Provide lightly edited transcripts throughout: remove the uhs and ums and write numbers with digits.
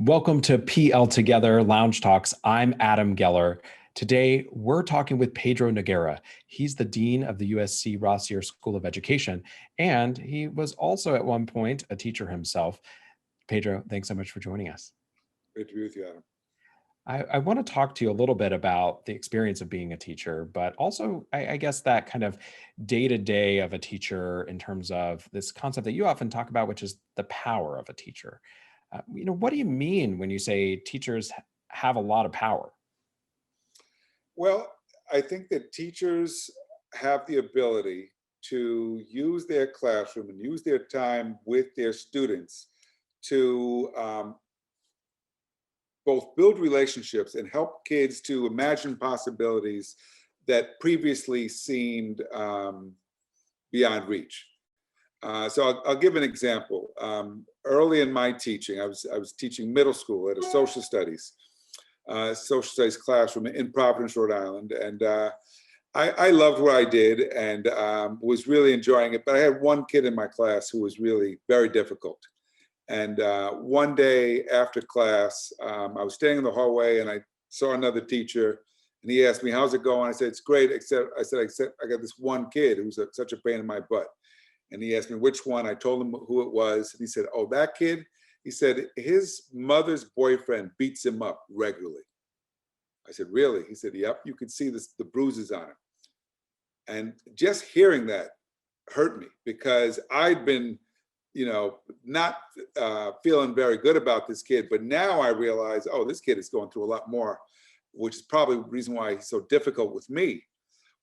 Welcome to PL Together Lounge Talks. I'm Adam Geller. Today, we're talking with Pedro Noguera. He's the Dean of the USC Rossier School of Education, and he was also at one point a teacher himself. Pedro, thanks so much for joining us. Great to be with you, Adam. I want to talk to you a little bit about the experience of being a teacher, but also, I guess, that kind of day-to-day of a teacher in terms of this concept that you often talk about, which is the power of a teacher. What do you mean when you say teachers have a lot of power? Well, I think that teachers have the ability to use their classroom and use their time with their students to both build relationships and help kids to imagine possibilities that previously seemed beyond reach. So I'll give an example. Early in my teaching, I was teaching middle school at a social studies classroom in Providence, Rhode Island, and I loved what I did and was really enjoying it. But I had one kid in my class who was really very difficult. And one day after class, I was standing in the hallway and I saw another teacher, and he asked me, "How's it going?" I said, "It's great, except I got this one kid who's such a pain in my butt." And he asked me which one. I told him who it was. And he said, "Oh, that kid?" He said, "His mother's boyfriend beats him up regularly." I said, "Really?" He said, "Yep, you can see the bruises on him." And just hearing that hurt me because I'd been, not feeling very good about this kid. But now I realize, oh, this kid is going through a lot more, which is probably the reason why he's so difficult with me.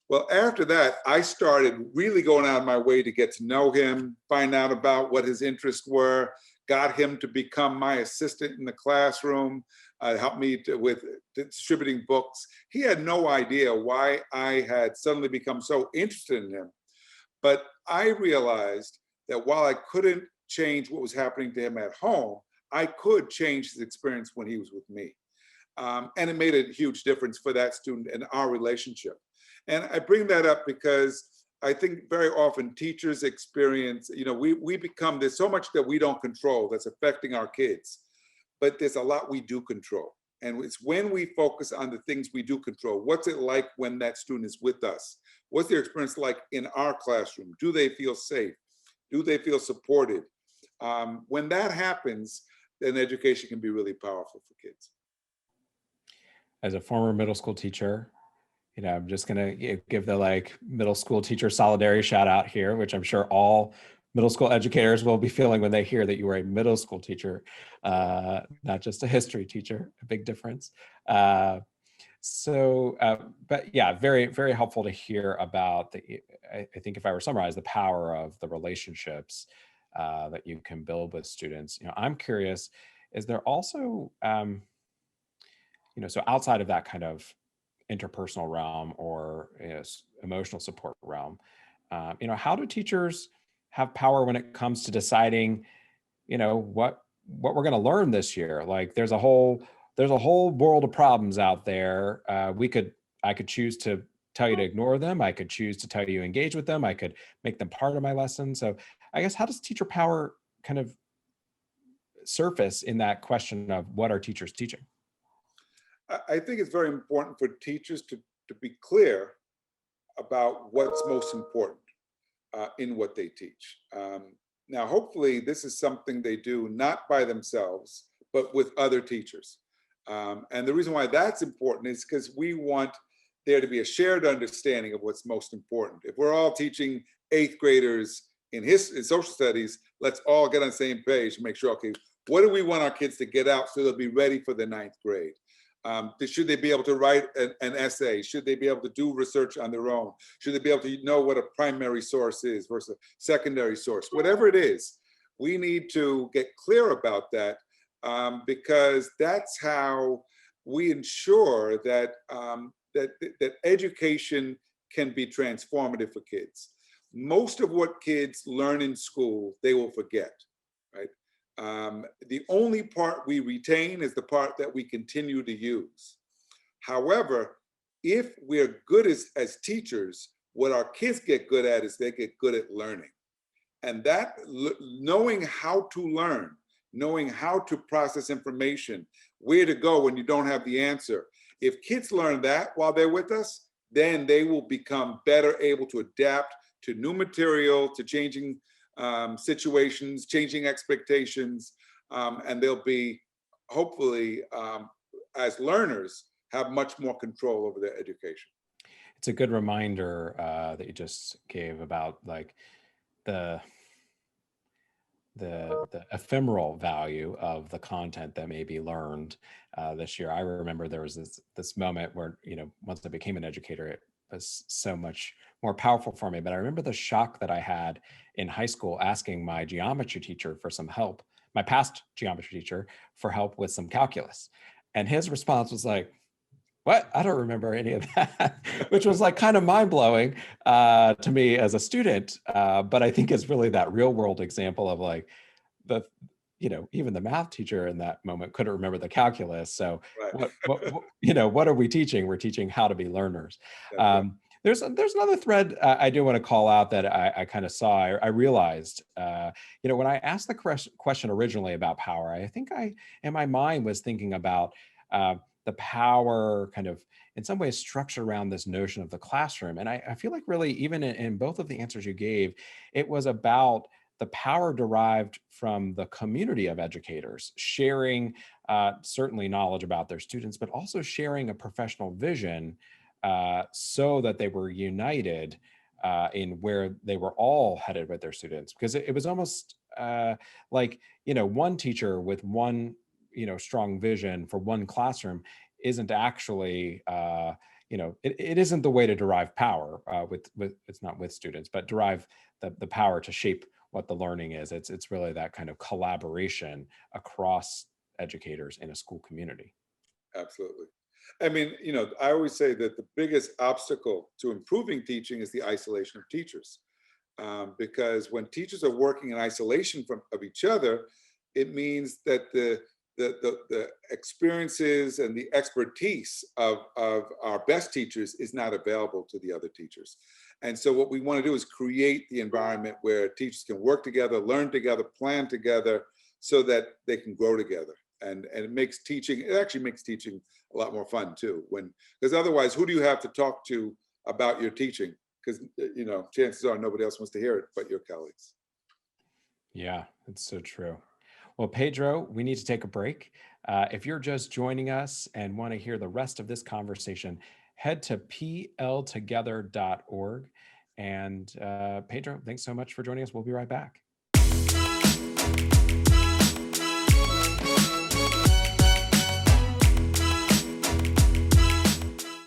Well, after that, I started really going out of my way to get to know him, find out about what his interests were, got him to become my assistant in the classroom, helped me with distributing books. He had no idea why I had suddenly become so interested in him. But I realized that while I couldn't change what was happening to him at home, I could change his experience when he was with me. And it made a huge difference for that student and our relationship. And I bring that up because I think very often teachers experience, we become, there's so much that we don't control that's affecting our kids, but there's a lot we do control. And it's when we focus on the things we do control. What's it like when that student is with us? What's their experience like in our classroom? Do they feel safe? Do they feel supported? When that happens, then education can be really powerful for kids. As a former middle school teacher, I'm just going to give the middle school teacher solidarity shout out here, which I'm sure all middle school educators will be feeling when they hear that you were a middle school teacher, not just a history teacher, a big difference. But yeah, very, very helpful to hear about I think if I were to summarize the power of the relationships that you can build with students. I'm curious, is there also, so outside of that kind of interpersonal realm or emotional support realm, how do teachers have power when it comes to deciding, what we're going to learn this year? Like there's a whole world of problems out there. I could choose to tell you to ignore them. I could choose to tell you to engage with them. I could make them part of my lesson. So I guess, how does teacher power kind of surface in that question of what are teachers teaching? I think it's very important for teachers to be clear about what's most important in what they teach. Now, hopefully, this is something they do not by themselves, but with other teachers. And the reason why that's important is because we want there to be a shared understanding of what's most important. If we're all teaching 8th graders in social studies, let's all get on the same page and make sure, okay, what do we want our kids to get out so they'll be ready for the 9th grade? Should they be able to write an essay? Should they be able to do research on their own? Should they be able to know what a primary source is versus a secondary source? Whatever it is, we need to get clear about that because that's how we ensure that, that education can be transformative for kids. Most of what kids learn in school, they will forget, right? The only part we retain is the part that we continue to use. However, if we're good as teachers, what our kids get good at is they get good at learning. And that knowing how to learn, knowing how to process information, where to go when you don't have the answer. If kids learn that while they're with us, then they will become better able to adapt to new material, to changing situations, changing expectations, and they'll be hopefully, as learners, have much more control over their education. It's a good reminder that you just gave about like the the ephemeral value of the content that may be learned this year. I remember there was this moment where, you know, once I became an educator, it was so much more powerful for me. But I remember the shock that I had in high school asking my geometry teacher for some help, my past geometry teacher, for help with some calculus. And his response was like, what? I don't remember any of that, which was like kind of mind blowing to me as a student. But I think it's really that real world example of like the, you know, even the math teacher in that moment couldn't remember the calculus. So Right. you know, what are we teaching? We're teaching how to be learners. That's right. There's another thread I do want to call out that I kind of saw. I realized, you know, when I asked the question originally about power, I think I, in my mind, was thinking about the power kind of in some ways structured around this notion of the classroom. And I feel like really even in both of the answers you gave, it was about the power derived from the community of educators sharing certainly knowledge about their students, but also sharing a professional vision so that they were united in where they were all headed with their students. Because it was almost like, you know, one teacher with one, you know, strong vision for one classroom isn't actually you know, it isn't the way to derive power with it's not with students, but derive the power to shape what the learning is. It's really that kind of collaboration across educators in a school community. Absolutely. I mean, you know, I always say that the biggest obstacle to improving teaching is the isolation of teachers. Because when teachers are working in isolation of each other, it means that the experiences and the expertise of our best teachers is not available to the other teachers. And so what we want to do is create the environment where teachers can work together, learn together, plan together, so that they can grow together. And it actually makes teaching a lot more fun too. Because otherwise, who do you have to talk to about your teaching? Because, you know, chances are nobody else wants to hear it but your colleagues. Yeah, it's so true. Well, Pedro, we need to take a break. If you're just joining us and want to hear the rest of this conversation, head to pltogether.org. And Pedro, thanks so much for joining us. We'll be right back.